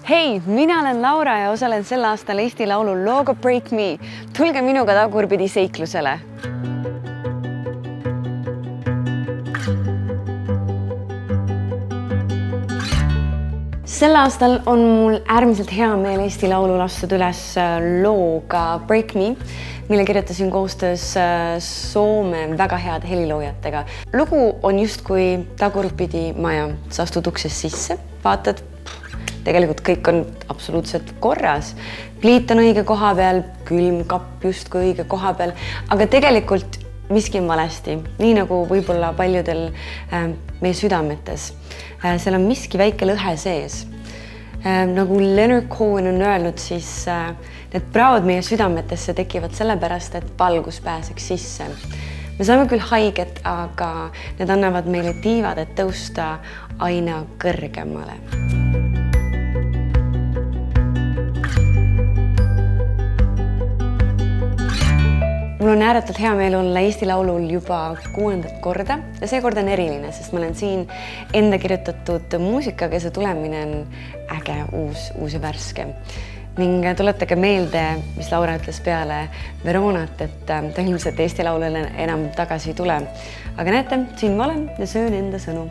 Hei, mina olen Laura ja osalen sel aastal Eesti Laulul looga Break Me. Tulge minuga tagurpidi seiklusele. Sel aastal on mul äärmiselt hea meel Eesti Laulul astuda üles looga Break Me, mille kirjutasin koostöös Soome väga head heliloojatega. Lugu on justkui tagurpidi maja. Sa astud uksest sisse, vaatad, tegelikult kõik on absoluutselt korras. Pliit on õige koha peal, külmkapp justkui õige koha peal, aga tegelikult miski on valesti, nii nagu võib-olla paljudel meie südametes. Seal on miski väike lõhe sees. Nagu Leonard Cohen on öelnud, siis need praod meie südametesse tekivad sellepärast, et valgus pääseks sisse. Me saame küll haiget, aga need annavad meile tiivad, et tõusta aina kõrgemale. Mul on ääretult hea meel olla Eesti Laulul juba 6. korda ja seekord on eriline, sest ma olen siin enda kirjutatud muusikaga ja see tulemine on äge, uus ja värske. Ning tuletage meelde, mis Laura ütles peale Veronat, et ta ilmselt Eesti Laulule enam tagasi ei tule. Aga näete, siin ma olen ja söön enda sõnu.